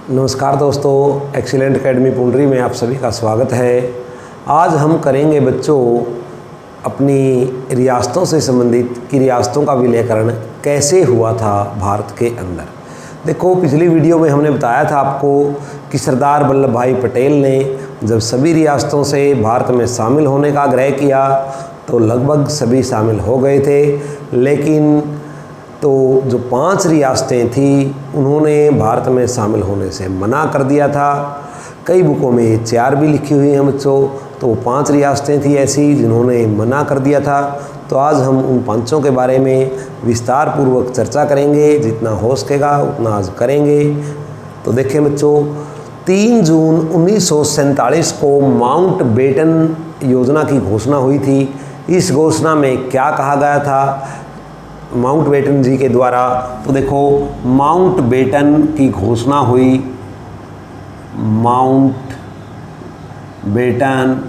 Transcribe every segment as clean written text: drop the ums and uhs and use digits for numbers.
नमस्कार दोस्तों, excellent academy पुंडरी में आप सभी का स्वागत है। आज हम करेंगे बच्चों अपनी रियासतों से संबंधित कि रियासतों का विलयकरण कैसे हुआ था भारत के अंदर। देखो, पिछली वीडियो में हमने बताया था आपको कि सरदार वल्लभ भाई पटेल ने जब सभी रियासतों से भारत में शामिल होने का आग्रह किया तो लगभग सभी शामिल हो गए थे, लेकिन तो जो 5 रियासतें थी उन्होंने भारत में शामिल होने से मना कर दिया था। कई बुकों में ये 4 भी लिखी हुई हैं बच्चों, तो वो 5 रियासतें थी ऐसी जिन्होंने मना कर दिया था। तो आज हम उन 5 के बारे में विस्तार पूर्वक चर्चा करेंगे, जितना हो सकेगा उतना आज करेंगे। तो देखें बच्चों, 3 जून 1947 को माउंट बेटन योजना की घोषणा हुई थी। इस घोषणा में क्या कहा गया था माउंट बेटन जी के द्वारा? तो देखो, माउंट बेटन की घोषणा हुई, माउंट बेटन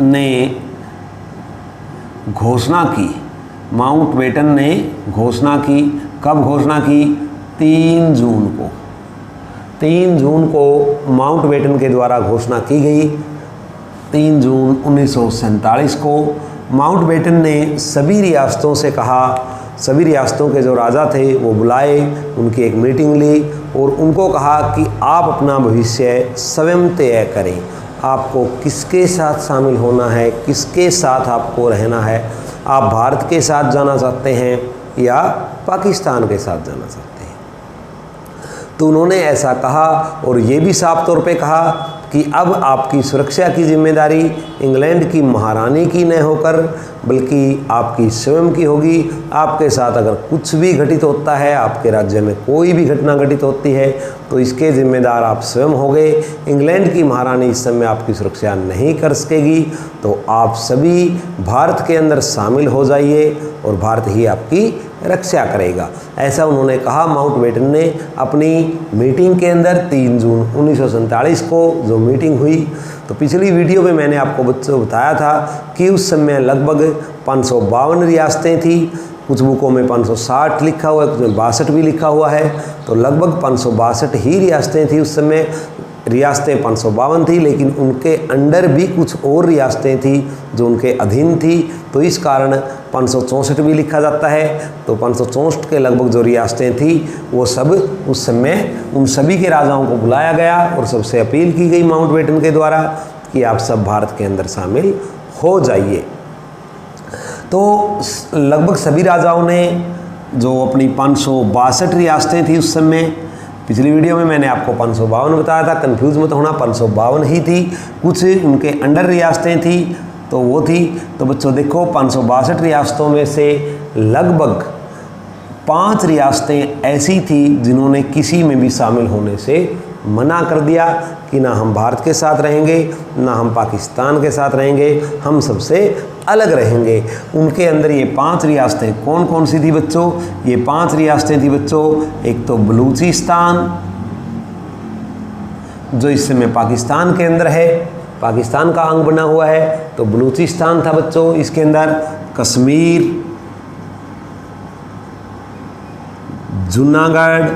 ने घोषणा की, माउंट बेटन ने घोषणा की। कब घोषणा की? 3 जून को। 3 जून को माउंट बेटन के द्वारा घोषणा की गई। 3 जून 1947 को माउंट बेटन ने सभी रियासतों से कहा, सभी रियासतों के जो राजा थे वो बुलाए, उनकी एक मीटिंग ली और उनको कहा कि आप अपना भविष्य स्वयं तय करें। आपको किसके साथ शामिल होना है, किसके साथ आपको रहना है। आप भारत के साथ जाना चाहते हैं या पाकिस्तान के साथ जाना चाहते हैं। तो उन्होंने ऐसा कहा और ये भी साफ तौर पे कहा कि अब आपकी सुरक्षा की जिम्मेदारी इंग्लैंड की महारानी की न होकर बल्कि आपकी स्वयं की होगी। आपके साथ अगर कुछ भी घटित होता है, आपके राज्य में कोई भी घटना घटित होती है, तो इसके जिम्मेदार आप स्वयं होंगे। इंग्लैंड की महारानी इस समय आपकी सुरक्षा नहीं कर सकेगी। तो आप सभी भारत के अंदर शामिल हो जाइए और भारत ही आपकी रक्षा करेगा, ऐसा उन्होंने कहा माउंट बेटन ने अपनी मीटिंग के अंदर। 3 जून 1947 को जो मीटिंग हुई, तो पिछली वीडियो में मैंने आपको बच्चों बताया था कि उस समय लगभग 552 रियासतें थी। कुछ बुकों में 560 लिखा हुआ है, कुछ में 62 भी लिखा हुआ है। तो लगभग 562 ही रियासतें थी उस समय। रियासतें 552 थी, लेकिन उनके अंडर भी कुछ और रियासतें थी जो उनके अधीन थी। तो इस कारण 564 भी लिखा जाता है। तो 564 के लगभग जो रियासतें थी वो सब उस समय उन सभी के राजाओं को बुलाया गया और सबसे अपील की गई माउंट बेटन के द्वारा कि आप सब भारत के अंदर शामिल हो जाइए। तो लगभग सभी राजाओं ने जो अपनी 562 रियासतें थी उस समय, पिछली वीडियो में मैंने आपको 552 बताया था, कंफ्यूज मत होना, 552 ही थी। कुछ उनके अंडर रियासतें थी तो वो थी। तो बच्चों देखो, 562 रियासतों में से लगभग 5 रियासतें ऐसी थी जिन्होंने किसी में भी शामिल होने से मना कर दिया कि ना हम भारत के साथ रहेंगे, ना हम पाकिस्तान के साथ रहेंगे, हम सबसे अलग रहेंगे। उनके अंदर ये 5 रियासतें कौन कौन सी थी बच्चों? ये 5 रियासतें थी बच्चों। एक तो बलूचिस्तान जो इस समय पाकिस्तान के अंदर है, पाकिस्तान का अंग बना हुआ है, तो बलूचिस्तान था बच्चों। इसके अंदर कश्मीर, जूनागढ़,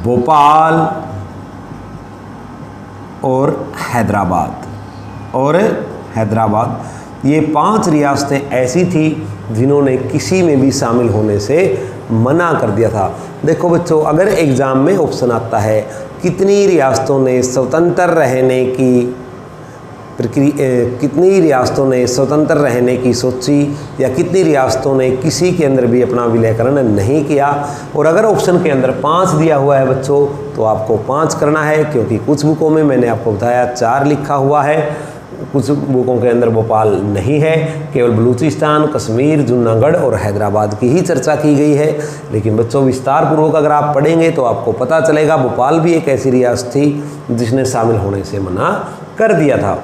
भोपाल और हैदराबाद, ये 5 रियासतें ऐसी थी जिन्होंने किसी में भी शामिल होने से मना कर दिया था। देखो बच्चों, अगर एग्ज़ाम में ऑप्शन आता है कितनी रियासतों ने स्वतंत्र रहने की कितनी रियासतों ने स्वतंत्र रहने की सोची या कितनी रियासतों ने किसी के अंदर भी अपना विलयकरण नहीं किया, और अगर ऑप्शन के अंदर 5 दिया हुआ है बच्चों तो आपको 5 करना है, क्योंकि कुछ बुकों में मैंने आपको बताया 4 लिखा हुआ है, कुछ बुकों के अंदर भोपाल नहीं है, केवल बलूचिस्तान, कश्मीर, जूनागढ़ और हैदराबाद की ही चर्चा की गई है। लेकिन बच्चों, विस्तार पूर्वक अगर आप पढ़ेंगे तो आपको पता चलेगा भोपाल भी एक ऐसी रियासत थी जिसने शामिल होने से मना कर दिया था।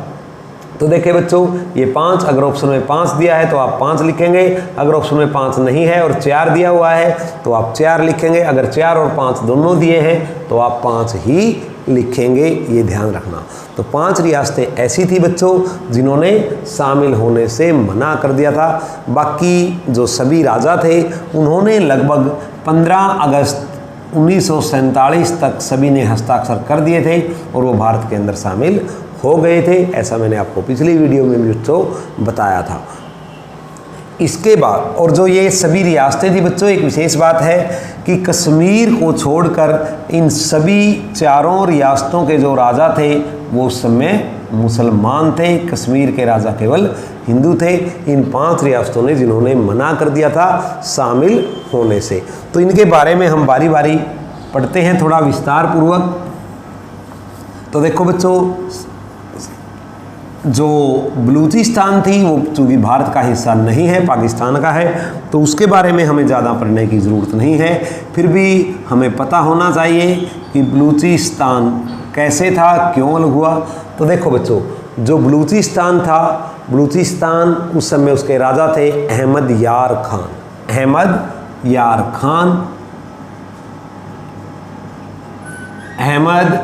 तो देखिए बच्चों, ये 5, अगर ऑप्शन में 5 दिया है तो आप 5 लिखेंगे, अगर ऑप्शन में 5 नहीं है और 4 दिया हुआ है तो आप 4 लिखेंगे, अगर 4 और 5 दोनों दिए हैं तो आप 5 ही लिखेंगे, ये ध्यान रखना। तो 5 रियासतें ऐसी थी बच्चों जिन्होंने शामिल होने से मना कर दिया था। बाकी जो सभी राजा थे उन्होंने लगभग 15 अगस्त 1947 तक सभी ने हस्ताक्षर कर दिए थे और वो भारत के अंदर शामिल हो गए थे। ऐसा मैंने आपको पिछली वीडियो में बच्चों बताया था। इसके बाद और जो ये सभी रियासतें थी बच्चों, एक विशेष बात है कि कश्मीर को छोड़कर इन सभी चारों रियासतों के जो राजा थे वो उस समय मुसलमान थे, कश्मीर के राजा केवल हिंदू थे। इन 5 रियासतों ने जिन्होंने मना कर दिया था शामिल होने से। तो इनके बारे में हम बारी बारी पढ़ते हैं थोड़ा विस्तार पूर्वक। तो देखो बच्चों, जो बलूचिस्तान थी वो चूँकि भारत का हिस्सा नहीं है, पाकिस्तान का है, तो उसके बारे में हमें ज़्यादा पढ़ने की ज़रूरत नहीं है। फिर भी हमें पता होना चाहिए कि बलूचिस्तान कैसे था, क्यों अलग हुआ। तो देखो बच्चों, जो बलूचिस्तान था, बलूचिस्तान उस समय उसके राजा थे अहमद यार खान। अहमद यार खान, अहमद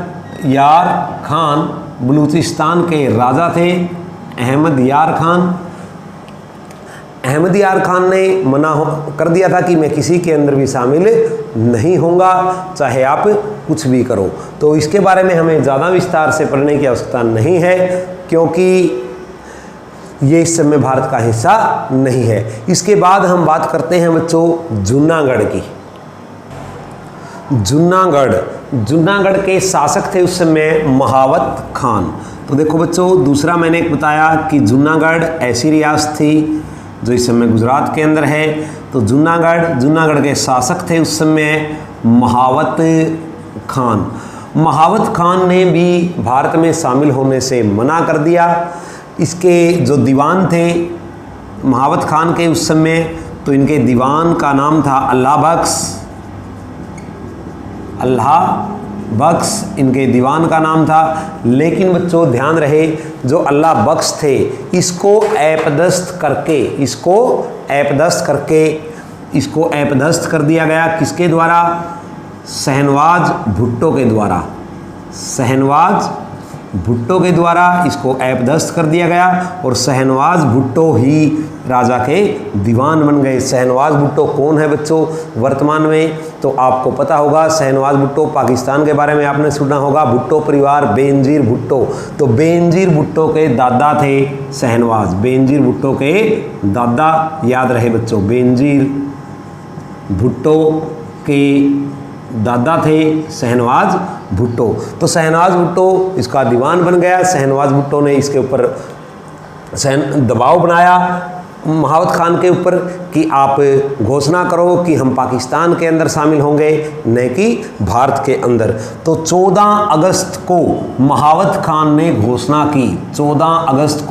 यार खान बलूचिस्तान के राजा थे। अहमद यार खान, अहमद यार खान ने मना कर दिया था कि मैं किसी के अंदर भी शामिल नहीं होऊंगा, चाहे आप कुछ भी करो। तो इसके बारे में हमें ज़्यादा विस्तार से पढ़ने की आवश्यकता नहीं है, क्योंकि ये इस समय भारत का हिस्सा नहीं है। इसके बाद हम बात करते हैं बच्चों जूनागढ़ की। जूनागढ़ के शासक थे उस समय महावत खान। तो देखो बच्चों, दूसरा मैंने एक बताया कि जूनागढ़ ऐसी रियासत थी जो इस समय गुजरात के अंदर है। तो जूनागढ़ के शासक थे उस समय महावत खान। महावत खान ने भी भारत में शामिल होने से मना कर दिया। इसके जो दीवान थे महावत खान के उस समय, तो इनके दीवान का नाम था अल्लाह बख्श इनके दीवान का नाम था। लेकिन बच्चों ध्यान रहे, जो अल्लाह बख्श थे इसको ऐपदस्त कर दिया गया। किसके द्वारा? शहनवाज भुट्टो के द्वारा। शहनवाज भुट्टो के द्वारा इसको ऐपदस्त कर दिया गया और शहनवाज भुट्टो ही राजा के दीवान बन गए। शहनवाज भुट्टो कौन है बच्चों वर्तमान में? तो आपको पता होगा, शहनवाज भुट्टो पाकिस्तान के बारे में आपने सुना होगा, भुट्टो परिवार, बेनजीर भुट्टो। तो बेनजीर भुट्टो के दादा थे शहनवाज, बेनजीर भुट्टो के दादा, याद रहे बच्चों, बेनजीर भुट्टो के दादा थे शहनवाज भुट्टो। तो शहनवाज भुट्टो इसका दीवान बन गया। शहनवाज भुट्टो ने इसके ऊपर दबाव बनाया महावत खान के ऊपर कि आप घोषणा करो कि हम पाकिस्तान के अंदर शामिल होंगे, न कि भारत के अंदर। तो 14 अगस्त को महावत खान ने घोषणा की। 14 अगस्त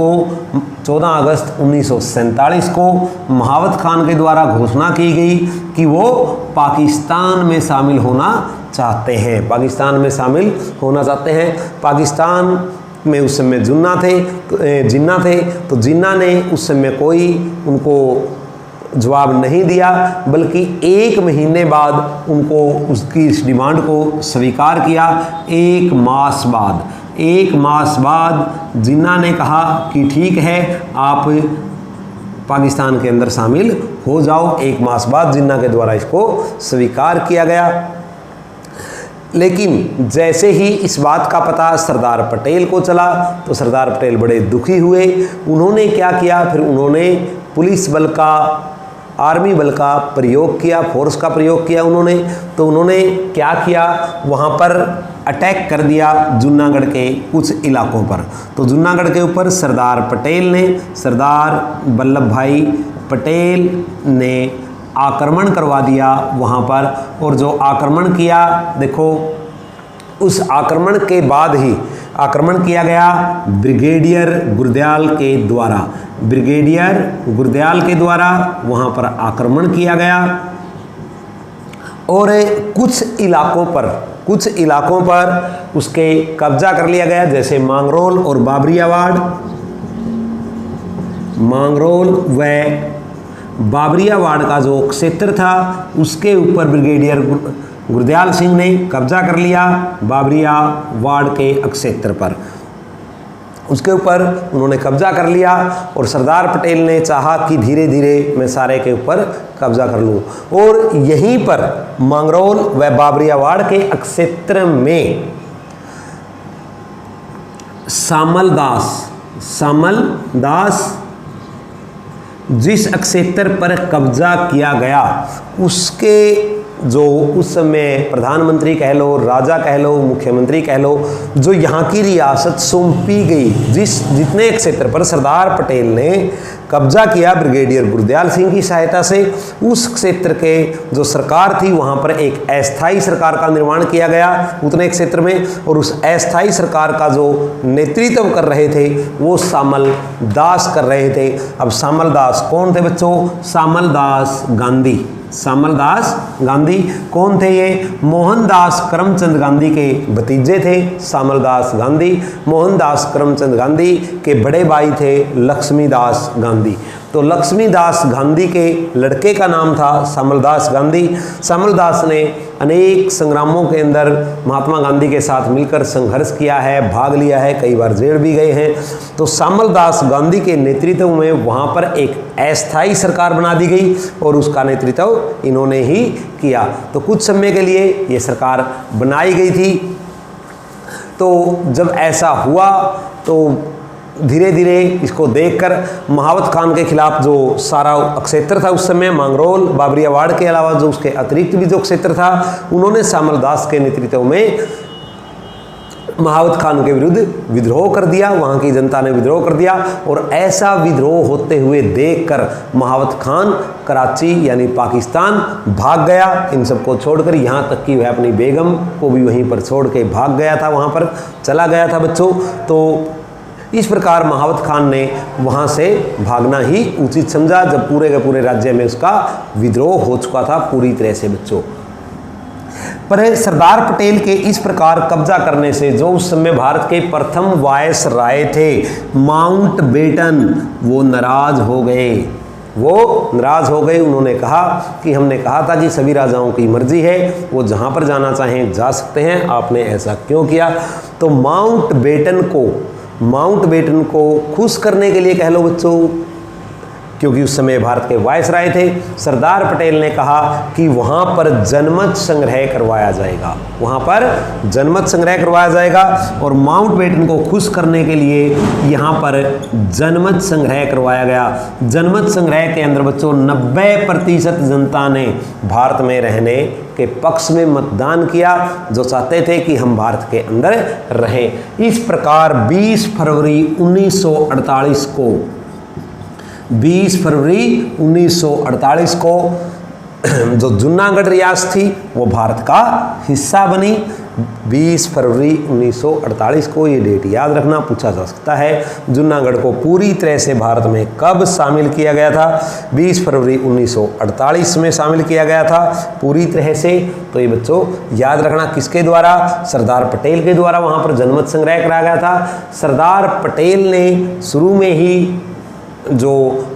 1947 को महावत खान के द्वारा घोषणा की गई कि वो पाकिस्तान में शामिल होना चाहते हैं। पाकिस्तान में उस समय जिन्ना थे। तो जिन्ना ने उस समय कोई उनको जवाब नहीं दिया, बल्कि 1 महीने बाद उनको उसकी इस डिमांड को स्वीकार किया। 1 मास बाद जिन्ना ने कहा कि ठीक है, आप पाकिस्तान के अंदर शामिल हो जाओ। 1 मास बाद जिन्ना के द्वारा इसको स्वीकार किया गया। लेकिन जैसे ही इस बात का पता सरदार पटेल को चला तो सरदार पटेल बड़े दुखी हुए। उन्होंने क्या किया, फिर उन्होंने पुलिस बल का, आर्मी बल का प्रयोग किया, फोर्स का प्रयोग किया उन्होंने। तो उन्होंने क्या किया, वहाँ पर अटैक कर दिया जूनागढ़ के कुछ इलाकों पर। तो जूनागढ़ के ऊपर सरदार वल्लभ भाई पटेल ने आक्रमण करवा दिया वहाँ पर। और जो आक्रमण किया, देखो उस आक्रमण के बाद ही आक्रमण किया गया ब्रिगेडियर गुरदयाल के द्वारा वहाँ पर आक्रमण किया गया। और कुछ इलाकों पर उसके कब्जा कर लिया गया, जैसे मांगरोल और बाबरियावाड़। मांगरोल व बाबरियावाड़ का जो क्षेत्र था उसके ऊपर ब्रिगेडियर गुरदयाल सिंह ने कब्जा कर लिया। बाबरियावाड़ के क्षेत्र पर उसके ऊपर उन्होंने कब्जा कर लिया और सरदार पटेल ने चाहा कि धीरे धीरे मैं सारे के ऊपर कब्जा कर लूं और यहीं पर मांगरोल व बाबरियावाड़ के क्षेत्र में सामल दास जिस क्षेत्र पर कब्जा किया गया उसके जो उस समय प्रधानमंत्री कह लो, राजा कह लो, मुख्यमंत्री कह लो, जो यहाँ की रियासत सौंपी गई, जितने क्षेत्र पर सरदार पटेल ने कब्जा किया ब्रिगेडियर गुरदयाल सिंह की सहायता से, उस क्षेत्र के जो सरकार थी वहाँ पर एक अस्थायी सरकार का निर्माण किया गया उतने क्षेत्र में। और उस अस्थायी सरकार का जो नेतृत्व कर रहे थे वो सामल दास कर रहे थे। अब सामल दास कौन थे बच्चों? सामल दास गांधी। सामल दास गांधी कौन थे? ये मोहनदास करमचंद गांधी के भतीजे थे। सामल दास गांधी मोहनदास करमचंद गांधी के बड़े भाई थे लक्ष्मीदास गांधी। तो लक्ष्मीदास गांधी के लड़के का नाम था सामलदास गांधी। सामलदास ने अनेक संग्रामों के अंदर महात्मा गांधी के साथ मिलकर संघर्ष किया है, भाग लिया है, कई बार जेल भी गए हैं। तो सामलदास गांधी के नेतृत्व में वहाँ पर एक अस्थायी सरकार बना दी गई और उसका नेतृत्व इन्होंने ही किया। तो कुछ समय के लिए ये सरकार बनाई गई थी। तो जब ऐसा हुआ तो धीरे धीरे इसको देखकर महावत खान के खिलाफ जो सारा क्षेत्र था उस समय मांगरोल बाबरियावाड़ के अलावा जो उसके अतिरिक्त भी जो क्षेत्र था, उन्होंने सामलदास के नेतृत्व में महावत खान के विरुद्ध विद्रोह कर दिया। वहाँ की जनता ने विद्रोह कर दिया और ऐसा विद्रोह होते हुए देखकर महावत खान कराची यानी पाकिस्तान भाग गया इन सबको छोड़कर। यहाँ तक कि वह अपनी बेगम को भी वहीं पर छोड़ के भाग गया था, वहाँ पर चला गया था बच्चों। तो इस प्रकार महावत खान ने वहाँ से भागना ही उचित समझा जब पूरे के पूरे राज्य में उसका विद्रोह हो चुका था पूरी तरह से बच्चों। पर सरदार पटेल के इस प्रकार कब्जा करने से जो उस समय भारत के प्रथम वायसराय थे माउंटबेटन, वो नाराज हो गए। उन्होंने कहा कि हमने कहा था कि सभी राजाओं की मर्जी है, वो जहाँ पर जाना चाहें जा सकते हैं, आपने ऐसा क्यों किया? तो माउंटबेटन को खुश करने के लिए कह लो बच्चों, क्योंकि उस समय भारत के वायसराय थे, सरदार पटेल ने कहा कि वहाँ पर जनमत संग्रह करवाया जाएगा। और माउंटबेटन को खुश करने के लिए यहाँ पर जनमत संग्रह करवाया गया। जनमत संग्रह के अंदर बच्चों 90% जनता ने भारत में रहने के पक्ष में मतदान किया, जो चाहते थे कि हम भारत के अंदर रहें। इस प्रकार 20 फरवरी 1948 को जो जूनागढ़ रियासत थी वो भारत का हिस्सा बनी। 20 फरवरी 1948 को, ये डेट याद रखना, पूछा जा सकता है। जूनागढ़ को पूरी तरह से भारत में कब शामिल किया गया था? 20 फरवरी 1948 में शामिल किया गया था पूरी तरह से। तो ये बच्चों याद रखना किसके द्वारा? सरदार पटेल के द्वारा वहाँ पर जनमत संग्रह कराया गया था। सरदार पटेल ने शुरू में ही जो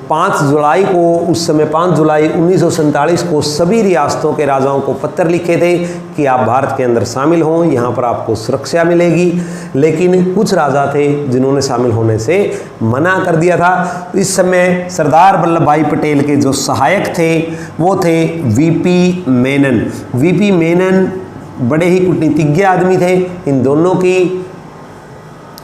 5 जुलाई को, उस समय 5 जुलाई 1947 को सभी रियासतों के राजाओं को पत्र लिखे थे कि आप भारत के अंदर शामिल हों, यहाँ पर आपको सुरक्षा मिलेगी। लेकिन कुछ राजा थे जिन्होंने शामिल होने से मना कर दिया था। इस समय सरदार वल्लभ भाई पटेल के जो सहायक थे वो थे वीपी मेनन बड़े ही कूटनीतिज्ञ आदमी थे। इन दोनों की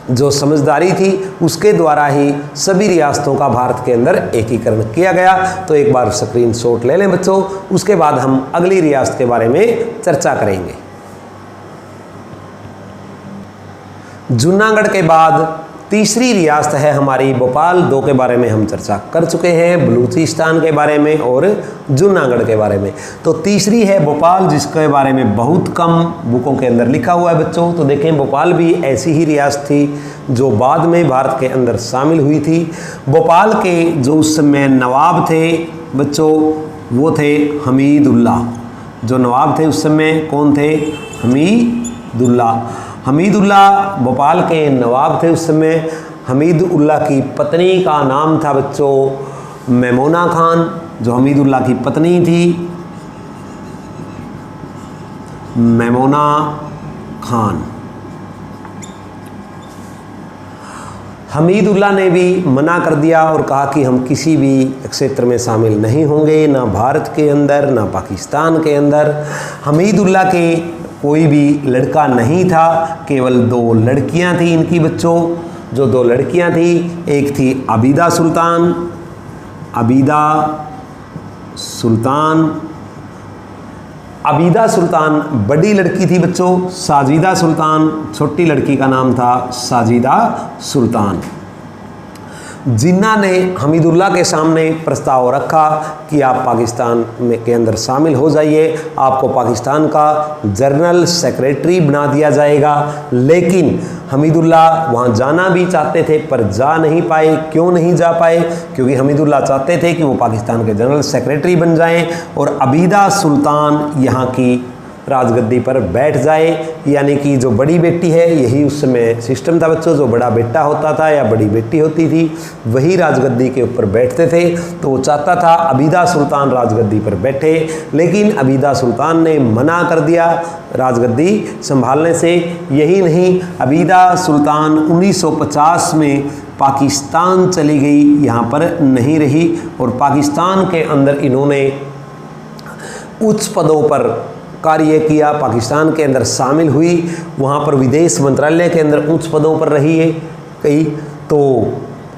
जो समझदारी थी उसके द्वारा ही सभी रियासतों का भारत के अंदर एकीकरण किया गया। तो एक बार स्क्रीनशॉट ले लें बच्चों, उसके बाद हम अगली रियासत के बारे में चर्चा करेंगे। जूनागढ़ के बाद तीसरी रियासत है हमारी भोपाल। 2 के बारे में हम चर्चा कर चुके हैं, बलूचिस्तान के बारे में और जूनागढ़ के बारे में। तो तीसरी है भोपाल, जिसके बारे में बहुत कम बुकों के अंदर लिखा हुआ है बच्चों। तो देखें, भोपाल भी ऐसी ही रियासत थी जो बाद में भारत के अंदर शामिल हुई थी। भोपाल के जो उस समय नवाब थे बच्चों वो थे हमीदुल्ला। जो नवाब थे उस समय कौन थे? हमीदुल्ला भोपाल के नवाब थे उस समय। हमीदुल्लाह की पत्नी का नाम था बच्चों मैमूना खान। जो हमीदुल्लाह की पत्नी थी मैमूना खान। हमीदुल्लाह ने भी मना कर दिया और कहा कि हम किसी भी क्षेत्र में शामिल नहीं होंगे, ना भारत के अंदर ना पाकिस्तान के अंदर। हमीदुल्लाह के कोई भी लड़का नहीं था, केवल 2 लड़कियां थी इनकी बच्चों। जो 2 लड़कियां थी, एक थी आबिदा सुल्तान, आबिदा सुल्तान। आबिदा सुल्तान बड़ी लड़की थी बच्चों, साजिदा सुल्तान छोटी लड़की का नाम था साजिदा सुल्तान। जिन्ना ने हमीदुल्लाह के सामने प्रस्ताव रखा कि आप पाकिस्तान में के अंदर शामिल हो जाइए, आपको पाकिस्तान का जनरल सेक्रेटरी बना दिया जाएगा। लेकिन हमीदुल्लाह वहाँ जाना भी चाहते थे पर जा नहीं पाए। क्यों नहीं जा पाए? क्योंकि हमीदुल्लाह चाहते थे कि वो पाकिस्तान के जनरल सेक्रेटरी बन जाएं और आबिदा सुल्तान यहाँ की राजगद्दी पर बैठ जाए। यानी कि जो बड़ी बेटी है, यही उस समय सिस्टम था बच्चों, जो बड़ा बेटा होता था या बड़ी बेटी होती थी वही राजगद्दी के ऊपर बैठते थे। तो वो चाहता था आबिदा सुल्तान राजगद्दी पर बैठे, लेकिन आबिदा सुल्तान ने मना कर दिया राजगद्दी संभालने से। यही नहीं, आबिदा सुल्तान 1950 में पाकिस्तान चली गई, यहाँ पर नहीं रही और पाकिस्तान के अंदर इन्होंने उच्च पदों पर कार्य किया, पाकिस्तान के अंदर शामिल हुई, वहाँ पर विदेश मंत्रालय के अंदर उच्च पदों पर रही है कई। तो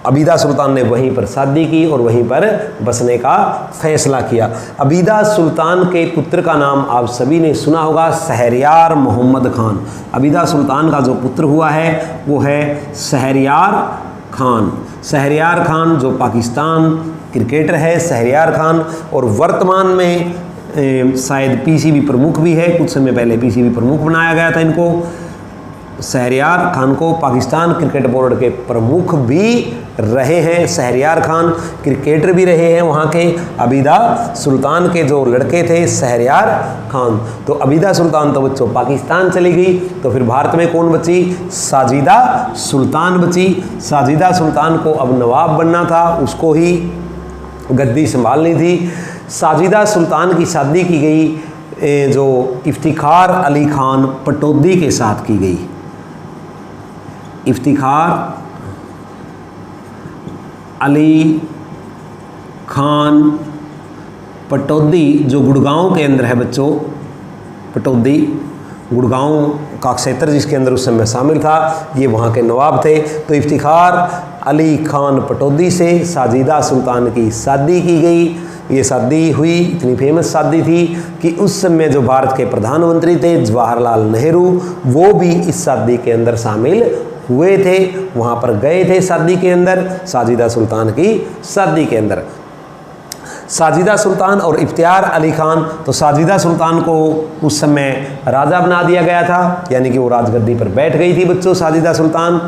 आबिदा सुल्तान ने वहीं पर शादी की और वहीं पर बसने का फैसला किया। आबिदा सुल्तान के पुत्र का नाम आप सभी ने सुना होगा, शहरयार मोहम्मद खान। आबिदा सुल्तान का जो पुत्र हुआ है वो है शहरयार खान। शहरयार खान जो पाकिस्तान क्रिकेटर है शहरयार खान, और वर्तमान में शायद पीसीबी प्रमुख भी है। कुछ समय पहले पीसीबी प्रमुख बनाया गया था इनको। शहरयार खान को पाकिस्तान क्रिकेट बोर्ड के प्रमुख भी रहे हैं। शहरयार खान क्रिकेटर भी रहे हैं वहाँ के। आबिदा सुल्तान के जो लड़के थे शहरयार खान, तो आबिदा सुल्तान तो बच्चों पाकिस्तान चली गई, तो फिर भारत में कौन बची? साजिदा सुल्तान बची। साजिदा सुल्तान को अब नवाब बनना था, उसको ही गद्दी संभालनी थी। साजिदा सुल्तान की शादी की गई जो इफ्तिखार अली खान पटौदी के साथ की गई। इफ्तिखार अली खान पटौदी जो गुड़गांव के अंदर है बच्चों, पटौदी गुड़गांव का क्षेत्र जिसके अंदर उस समय शामिल था, ये वहाँ के नवाब थे। तो इफ्तिखार अली खान पटौदी से साजिदा सुल्तान की शादी की गई। ये शादी हुई, इतनी फेमस शादी थी कि उस समय जो भारत के प्रधानमंत्री थे जवाहरलाल नेहरू, वो भी इस शादी के अंदर शामिल हुए थे, वहाँ पर गए थे शादी के अंदर, साजिदा सुल्तान की शादी के अंदर। साजिदा सुल्तान और इफ्तिखार अली खान, तो साजिदा सुल्तान को उस समय राजा बना दिया गया था, यानी कि वो राजगद्दी पर बैठ गई थी बच्चों साजिदा सुल्तान।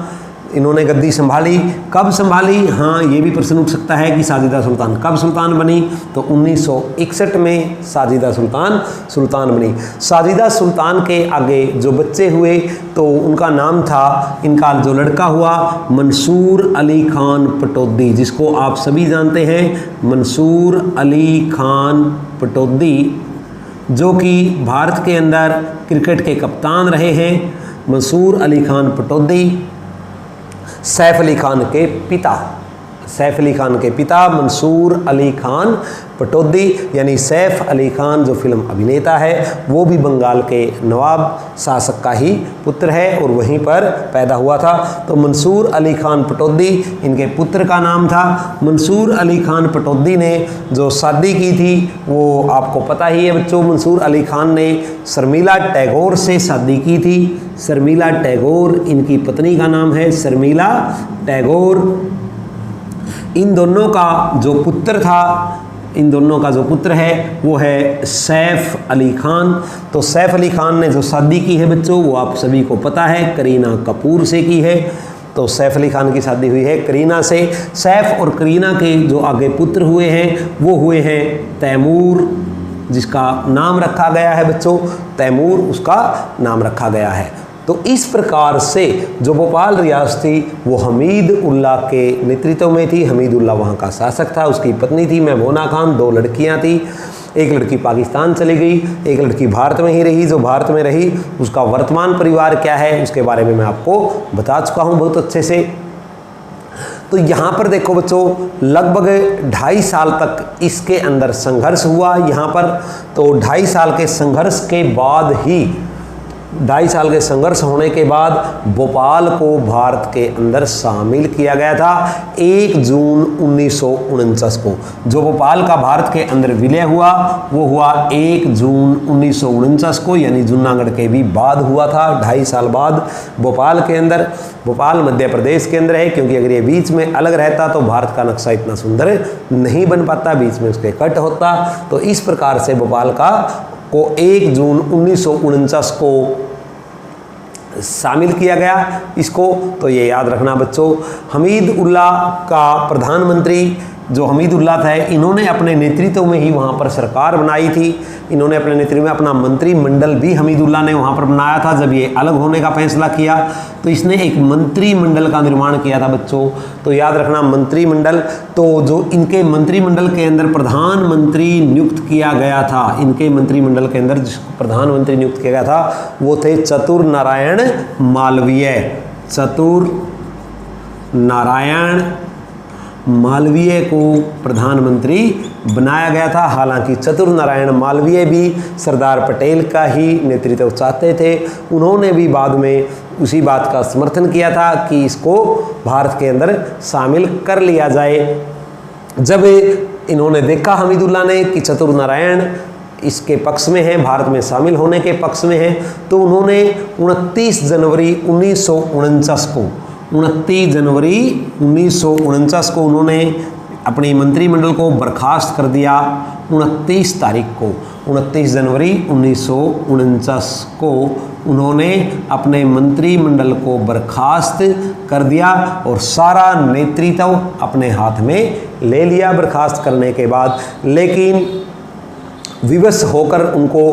इन्होंने गद्दी संभाली। कब संभाली? हाँ, ये भी प्रश्न उठ सकता है कि साजिदा सुल्तान कब सुल्तान बनी? तो 1961 में साजिदा सुल्तान बनी। साजिदा सुल्तान के आगे जो बच्चे हुए तो उनका नाम था, इनका जो लड़का हुआ मंसूर अली खान पटौदी, जिसको आप सभी जानते हैं मंसूर अली खान पटौदी, जो कि भारत के अंदर क्रिकेट के कप्तान रहे हैं। मंसूर अली खान पटौदी सैफ अली खान के पिता, सैफ अली खान के पिता मंसूर अली खान पटौदी, यानी सैफ अली खान जो फिल्म अभिनेता है वो भी बंगाल के नवाब शासक का ही पुत्र है और वहीं पर पैदा हुआ था। तो मंसूर अली खान पटौदी इनके पुत्र का नाम था। मंसूर अली खान पटौदी ने जो शादी की थी वो आपको पता ही है बच्चों, मंसूर अली खान ने शर्मिला टैगोर से शादी की थी। शर्मिला टैगोर इनकी पत्नी का नाम है, शर्मिला टैगोर। इन दोनों का जो पुत्र था, इन दोनों का जो पुत्र है वो है सैफ अली खान। तो सैफ अली खान ने जो शादी की है बच्चों वो आप सभी को पता है करीना कपूर से की है। तो सैफ अली खान की शादी हुई है करीना से। सैफ और करीना के जो आगे पुत्र हुए हैं वो हुए हैं तैमूर, जिसका नाम रखा गया है बच्चों, तैमूर उसका नाम रखा गया है। तो इस प्रकार से जो भोपाल रियासत थी वो हमीद उल्ला के नेतृत्व में थी। हमीद उल्ला वहाँ का शासक था, उसकी पत्नी थी महबूना खान, 2 लड़कियाँ थी। एक लड़की पाकिस्तान चली गई, एक लड़की भारत में ही रही। जो भारत में रही उसका वर्तमान परिवार क्या है उसके बारे में मैं आपको बता चुका हूँ बहुत अच्छे से। तो यहाँ पर देखो बच्चों, लगभग 2.5 साल तक इसके अंदर संघर्ष हुआ यहाँ पर। तो 2.5 साल के संघर्ष के बाद ही 2.5 साल के संघर्ष होने के बाद भोपाल को भारत के अंदर शामिल किया गया था 1 जून 1949 को। जो भोपाल का भारत के अंदर विलय हुआ वो हुआ 1 जून 1949 को, यानी जूनागढ़ के भी बाद हुआ था। 2.5 साल बाद भोपाल के अंदर, भोपाल मध्य प्रदेश के अंदर है, क्योंकि अगर ये बीच में अलग रहता तो भारत का नक्शा इतना सुंदर नहीं बन पाता, बीच में उसके कट होता। तो इस प्रकार से भोपाल को 1 जून 1949 को शामिल किया गया इसको। तो ये याद रखना बच्चों। हमीद उल्ला का प्रधानमंत्री जो हमीद उल्ला था, इन्होंने अपने नेतृत्व में ही वहाँ पर सरकार बनाई थी। इन्होंने अपने नेतृत्व में अपना मंत्रिमंडल भी हमीद उल्ला ने वहाँ पर बनाया था। जब ये अलग होने का फैसला किया तो इसने एक मंत्रिमंडल का निर्माण किया था बच्चों। तो याद रखना मंत्रिमंडल, तो जो इनके मंत्रिमंडल के अंदर प्रधानमंत्री नियुक्त किया गया था, इनके मंत्रिमंडल के अंदर जिसको प्रधानमंत्री नियुक्त किया गया था वो थे चतुर नारायण मालवीय। चतुर नारायण मालवीय को प्रधानमंत्री बनाया गया था। हालांकि चतुर नारायण मालवीय भी सरदार पटेल का ही नेतृत्व चाहते थे। उन्होंने भी बाद में उसी बात का समर्थन किया था कि इसको भारत के अंदर शामिल कर लिया जाए। जब इन्होंने देखा हमीदुल्ला ने कि चतुर नारायण इसके पक्ष में है, भारत में शामिल होने के पक्ष में है, तो उन्होंने 29 जनवरी 1949 को 29 जनवरी 1949 को उन्होंने अपने मंत्रिमंडल को बर्खास्त कर दिया। 29 तारीख को 29 जनवरी 1949 को उन्होंने अपने मंत्रिमंडल को बर्खास्त कर दिया और सारा नेतृत्व अपने हाथ में ले लिया बर्खास्त करने के बाद। लेकिन विवश होकर उनको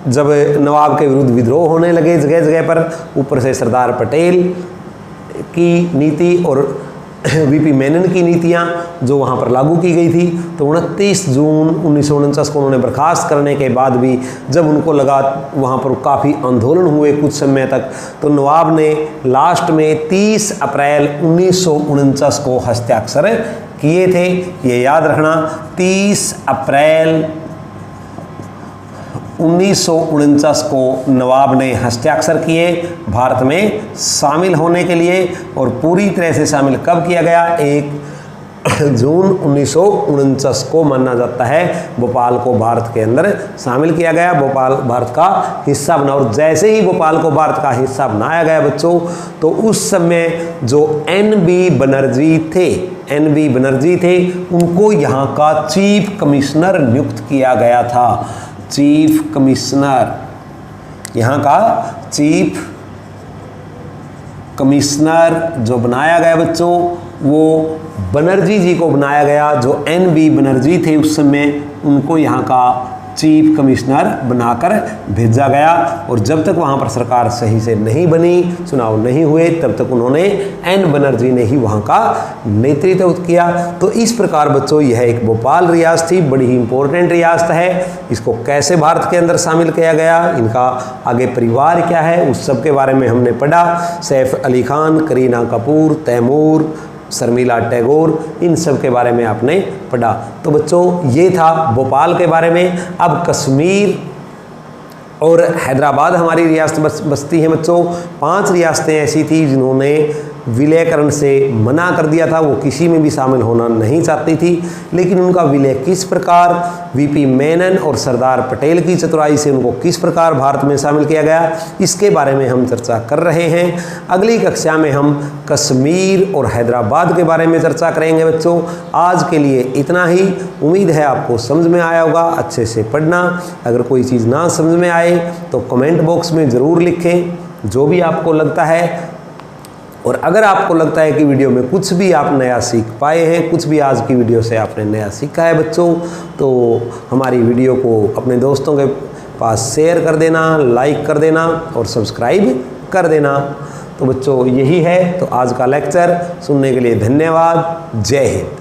जब नवाब के विरुद्ध विद्रोह होने लगे जगह जगह पर, ऊपर से सरदार पटेल की नीति और वीपी मेनन की नीतियां जो वहां पर लागू की गई थी, तो 29 जून 1949 को उन्होंने बर्खास्त करने के बाद भी जब उनको लगा वहां पर काफ़ी आंदोलन हुए कुछ समय तक, तो नवाब ने लास्ट में 30 अप्रैल 1949 को हस्ताक्षर किए थे। ये याद रखना, 30 अप्रैल 1949 को नवाब ने हस्ताक्षर किए भारत में शामिल होने के लिए। और पूरी तरह से शामिल कब किया गया? 1 जून 1949 को माना जाता है भोपाल को भारत के अंदर शामिल किया गया, भोपाल भारत का हिस्सा बना। और जैसे ही भोपाल को भारत का हिस्सा बनाया गया बच्चों, तो उस समय जो NB बनर्जी थे उनको यहाँ का चीफ कमिश्नर नियुक्त किया गया था। चीफ कमिश्नर, यहाँ का चीफ कमिश्नर जो बनाया गया बच्चों वो बनर्जी जी को बनाया गया। जो NB बनर्जी थे उस समय उनको यहाँ का चीफ कमिश्नर बनाकर भेजा गया। और जब तक वहाँ पर सरकार सही से नहीं बनी, चुनाव नहीं हुए, तब तक उन्होंने N बनर्जी ने ही वहाँ का नेतृत्व किया। तो इस प्रकार बच्चों यह एक भोपाल रियासत थी, बड़ी ही इंपॉर्टेंट रियासत है। इसको कैसे भारत के अंदर शामिल किया गया, इनका आगे परिवार क्या है, उस सब के बारे में हमने पढ़ा। सैफ अली खान, करीना कपूर, तैमूर, शर्मिला टैगोर, इन सब के बारे में आपने पढ़ा। तो बच्चों ये था भोपाल के बारे में। अब कश्मीर और हैदराबाद हमारी रियासत बसती हैं बच्चों। 5 रियासतें ऐसी थी जिन्होंने विलयकरण से मना कर दिया था, वो किसी में भी शामिल होना नहीं चाहती थी। लेकिन उनका विलय किस प्रकार, वीपी मेनन और सरदार पटेल की चतुराई से उनको किस प्रकार भारत में शामिल किया गया, इसके बारे में हम चर्चा कर रहे हैं। अगली कक्षा में हम कश्मीर और हैदराबाद के बारे में चर्चा करेंगे बच्चों। आज के लिए इतना ही। उम्मीद है आपको समझ में आया होगा। अच्छे से पढ़ना। अगर कोई चीज़ ना समझ में आए तो कमेंट बॉक्स में ज़रूर लिखें जो भी आपको लगता है। और अगर आपको लगता है कि वीडियो में कुछ भी आप नया सीख पाए हैं, कुछ भी आज की वीडियो से आपने नया सीखा है बच्चों, तो हमारी वीडियो को अपने दोस्तों के पास शेयर कर देना, लाइक कर देना और सब्सक्राइब कर देना। तो बच्चों यही है तो आज का लेक्चर। सुनने के लिए धन्यवाद। जय हिंद।